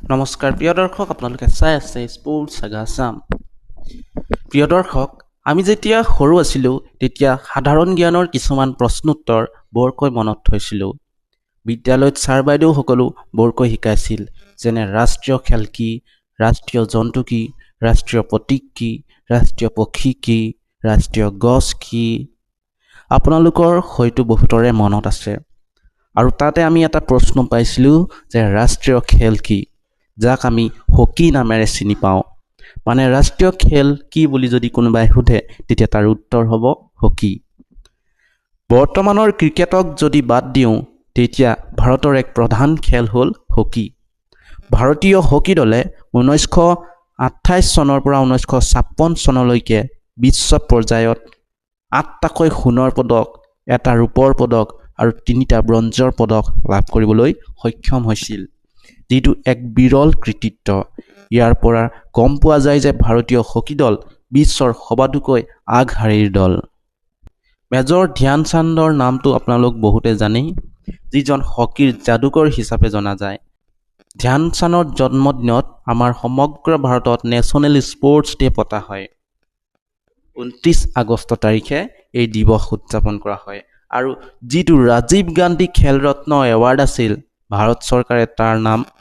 নমস্কাৰ প্ৰিয় দৰ্শক, আপোনালোকে চাই আছে স্পৰ্টছ সাগা আসাম। প্ৰিয় দৰ্শক, আমি যেতিয়া সৰু আছিলোঁ তেতিয়া সাধাৰণ জ্ঞানৰ কিছুমান প্ৰশ্নোত্তৰ বৰকৈ মনত থৈছিলোঁ। বিদ্যালয়ত ছাৰ বাইদেউসকলো বৰকৈ শিকাইছিল, যেনে ৰাষ্ট্ৰীয় খেল কি, ৰাষ্ট্ৰীয় জন্তু কি, ৰাষ্ট্ৰীয় প্ৰতীক কি, ৰাষ্ট্ৰীয় পক্ষী কি, ৰাষ্ট্ৰীয় গছ কি। আপোনালোকৰ হয়তো বহুতৰে মনত আছে। আৰু তাতে আমি এটা প্ৰশ্ন পাইছিলোঁ যে ৰাষ্ট্ৰীয় খেল কি, যাক আমি হকী নামেৰে চিনি পাওঁ। মানে ৰাষ্ট্ৰীয় খেল কি বুলি যদি কোনোবাই সোধে তেতিয়া তাৰ উত্তৰ হ'ব হকী। বৰ্তমানৰ ক্ৰিকেটক যদি বাদ দিওঁ তেতিয়া ভাৰতৰ এক প্ৰধান খেল হ'ল হকী। ভাৰতীয় হকী দলে 1928 চনৰ পৰা 1956 চনলৈকে বিশ্ব পৰ্যায়ত 8টাকৈ সোণৰ পদক, এটা ৰূপৰ পদক আৰু 3টা ব্ৰঞ্জৰ পদক লাভ কৰিবলৈ সক্ষম হৈছিল, যিটো এক বিৰল কৃতিত্ব। ইয়াৰ পৰা গম পোৱা যায় যে ভাৰতীয় হকী দল বিশ্বৰ সবাতোকৈ আগশাৰীৰ দল। মেজৰ ধ্যান চান্দৰ নামটো আপোনালোক বহুতে জানেই, যিজন হকীৰ যাদুকৰ হিচাপে জনা যায়। ধ্যান চান্দৰ জন্মদিনত আমাৰ সমগ্ৰ ভাৰতত নেশ্যনেল স্পৰ্টছ ডে পতা হয়। 29 আগষ্ট তাৰিখে এই দিৱস উদযাপন কৰা হয়। আৰু যিটো ৰাজীৱ গান্ধী খেল ৰত্ন এৱাৰ্ড আছিল, ভাৰত চৰকাৰে তাৰ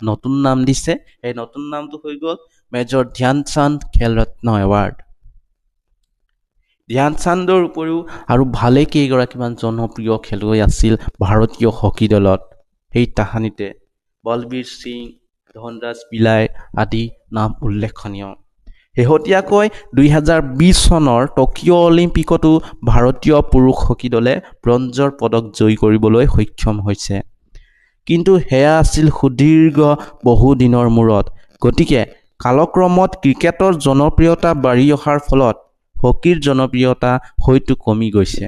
নতুন নাম দিছে। এই নতুন নামটো হৈ গ'ল মেজৰ ধ্যান চান্দ খেল ৰত্ন এৱাৰ্ড। ধ্যান চান্দৰ উপৰিও আৰু ভালে কেইগৰাকীমান জনপ্ৰিয় খেলুৱৈ আছিল ভাৰতীয় হকী দলত। সেই তাহানিতে বলবীৰ সিং, ধনৰাজ পিলাই আদি নাম উল্লেখনীয়। শেহতীয়াকৈ 2020 চনৰ টকিঅ' অলিম্পিকতো ভাৰতীয় পুৰুষ হকী দলে ব্ৰঞ্জৰ পদক জয়ী কৰিবলৈ সক্ষম হৈছে। কিন্তু সেয়া আছিল সুদীৰ্ঘ বহু দিনৰ মূৰত। গতিকে কালক্ৰমত ক্ৰিকেটৰ জনপ্ৰিয়তা বাঢ়ি অহাৰ ফলত হকীৰ জনপ্ৰিয়তা হয়তো কমি গৈছে।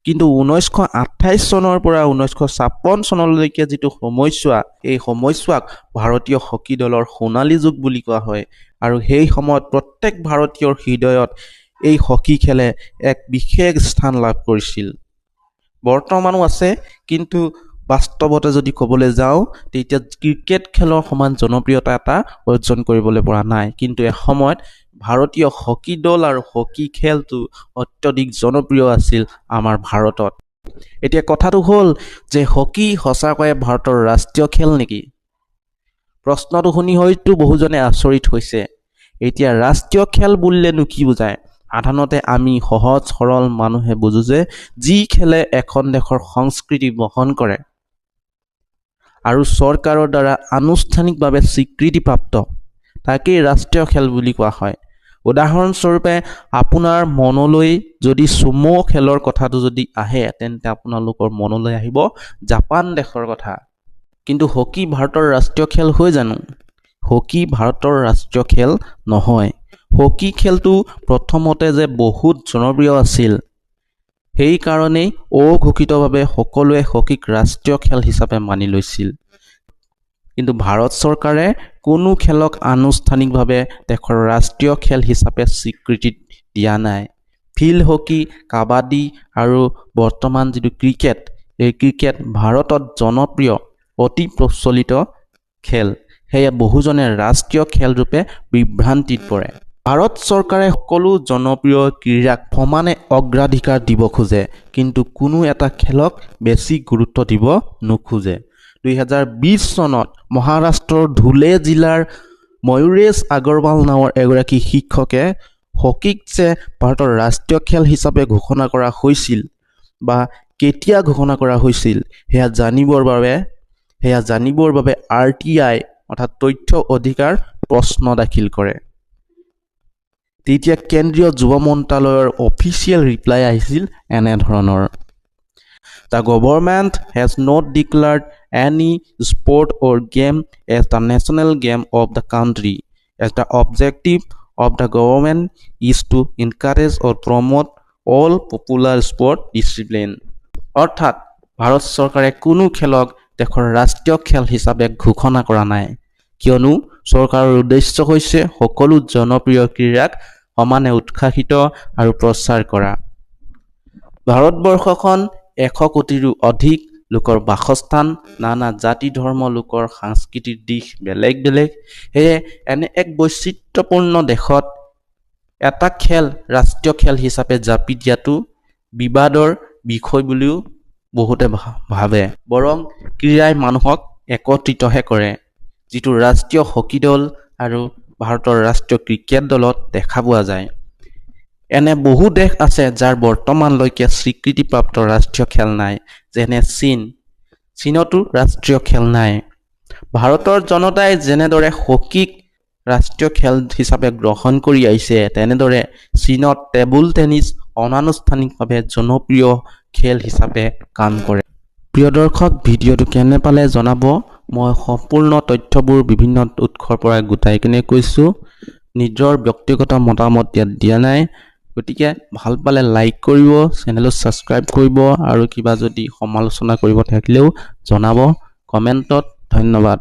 কিন্তু 1928 চনৰ পৰা 1956 চনলৈকে যিটো সময়ছোৱা, এই সময়ছোৱাক ভাৰতীয় হকী দলৰ সোণালী যুগ বুলি কোৱা হয়। আৰু সেই সময়ত প্ৰত্যেক ভাৰতীয়ৰ হৃদয়ত এই হকী খেলে এক বিশেষ স্থান লাভ কৰিছিল। বৰ্তমানো আছে, কিন্তু বাস্তৱতে যদি ক'বলৈ যাওঁ তেতিয়া ক্ৰিকেট খেলৰ সমান জনপ্ৰিয়তা এটা অৰ্জন কৰিবলৈ পৰা নাই। কিন্তু এসময়ত ভাৰতীয় হকী দল আৰু হকী খেলটো অত্যধিক জনপ্ৰিয় আছিল আমাৰ ভাৰতত। এতিয়া কথাটো হ'ল যে হকী সঁচাকৈয়ে ভাৰতৰ ৰাষ্ট্ৰীয় খেল নেকি? প্ৰশ্নটো শুনি হয়তো বহুজনে আচৰিত হৈছে। এতিয়া ৰাষ্ট্ৰীয় খেল বুলিলেনো কি বুজায়? সাধাৰণতে আমি সহজ সৰল মানুহে বুজো যে যি খেলে এখন দেশৰ সংস্কৃতি বহন কৰে আৰু চৰকাৰৰ দ্বাৰা আনুষ্ঠানিকভাৱে স্বীকৃতিপ্ৰাপ্ত, তাকেই ৰাষ্ট্ৰীয় খেল বুলি কোৱা হয়। উদাহৰণস্বৰূপে আপোনাৰ মনলৈ যদি চুমো খেলৰ কথাটো যদি আহে, তেন্তে আপোনালোকৰ মনলৈ আহিব জাপান দেশৰ কথা। কিন্তু হকী ভাৰতৰ ৰাষ্ট্ৰীয় খেল হয় জানো? হকী ভাৰতৰ ৰাষ্ট্ৰীয় খেল নহয়। হকী খেলটো প্ৰথমতে যে বহুত জনপ্ৰিয় আছিল, সেইকাৰণেই অঘোষিতভাৱে সকলোৱে হকীক ৰাষ্ট্ৰীয় খেল হিচাপে মানি লৈছিল। কিন্তু ভাৰত চৰকাৰে কোনো খেলক আনুষ্ঠানিকভাৱে দেশৰ ৰাষ্ট্ৰীয় খেল হিচাপে স্বীকৃতি দিয়া নাই। ফিল্ড হকী, কাবাডী আৰু বৰ্তমান যিটো ক্ৰিকেট, এই ক্ৰিকেট ভাৰতত জনপ্ৰিয়, অতি প্ৰচলিত খেল। সেয়ে বহুজনে ৰাষ্ট্ৰীয় খেলৰূপে বিভ্ৰান্তিত পৰে। ভাৰত চৰকাৰে সকলো জনপ্ৰিয় ক্ৰীড়াক সমানে অগ্ৰাধিকাৰ দিব খোজে, কিন্তু কোনো এটা খেলক বেছি গুৰুত্ব দিব নোখোজে। 2020 চনত মহাৰাষ্ট্ৰৰ ধুলে জিলাৰ ময়ূৰেশ আগৰৱাল নামৰ এগৰাকী শিক্ষকে হকীক যে ভাৰতৰ ৰাষ্ট্ৰীয় খেল হিচাপে ঘোষণা কৰা হৈছিল বা কেতিয়া ঘোষণা কৰা হৈছিল সেয়া জানিবৰ বাবে RTI অৰ্থাৎ তথ্য অধিকাৰ প্ৰশ্ন দাখিল কৰে। তেতিয়া কেন্দ্ৰীয় যুৱ মন্ত্ৰালয়ৰ অফিচিয়েল ৰিপ্লাই আহিছিল এনেধৰণৰ: The government has not declared any sport or game as the national game of the country, as the objective of the government is to encourage or promote all popular sport discipline. অৰ্থাৎ ভাৰত চৰকাৰে কোনো খেলক দেশৰ ৰাষ্ট্ৰীয় খেল হিচাপে ঘোষণা কৰা নাই, কিয়নো চৰকাৰৰ উদ্দেশ্য হৈছে সকলো জনপ্ৰিয় ক্ৰীড়াক সমানে উৎসাহিত আৰু প্ৰচাৰ কৰা। ভাৰতবৰ্ষখন 100 কোটিৰো অধিক লোকৰ বাসস্থান, নানা জাতি ধৰ্ম লোকৰ সাংস্কৃতিক দিশ বেলেগ বেলেগ। সেয়ে এনে এক বৈচিত্ৰ্যপূৰ্ণ দেশত এটা খেল ৰাষ্ট্ৰীয় খেল হিচাপে জাপি দিয়াটো বিবাদৰ বিষয় বুলিও বহুতে ভাবে। বৰং ক্ৰীড়াই মানুহক একত্ৰিতহে কৰে, যিটো ৰাষ্ট্ৰীয় হকী দল আৰু ভাৰতৰ ৰাষ্ট্ৰীয় ক্ৰিকেট দলত দেখা পোৱা যায়। এনে বহু দেশ আছে যাৰ বৰ্তমানলৈকে স্বীকৃতিপ্ৰাপ্ত ৰাষ্ট্ৰীয় খেল নাই, যেনে চীন। চীনতো ৰাষ্ট্ৰীয় খেল নাই। ভাৰতৰ জনতাই যেনেদৰে হকীক ৰাষ্ট্ৰীয় খেল হিচাপে গ্ৰহণ কৰি আহিছে, তেনেদৰে চীনত টেবুল টেনিছ অনানুষ্ঠানিকভাৱে জনপ্ৰিয় খেল হিচাপে কাম কৰে। প্ৰিয় দৰ্শক, ভিডিঅ'টো কেনে পালে জনাব। মই সম্পূৰ্ণ তথ্যবোৰ বিভিন্ন উৎসৰ পৰা গোটাই কিনে কৈছোঁ, নিজৰ ব্যক্তিগত মতামত ইয়াত দিয়া নাই। গতিকে ভাল পালে লাইক কৰিব, চেনেলটো ছাবস্ক্ৰাইব কৰিব আৰু কিবা যদি সমালোচনা কৰিব থাকিলেও জনাব কমেণ্টত। ধন্যবাদ।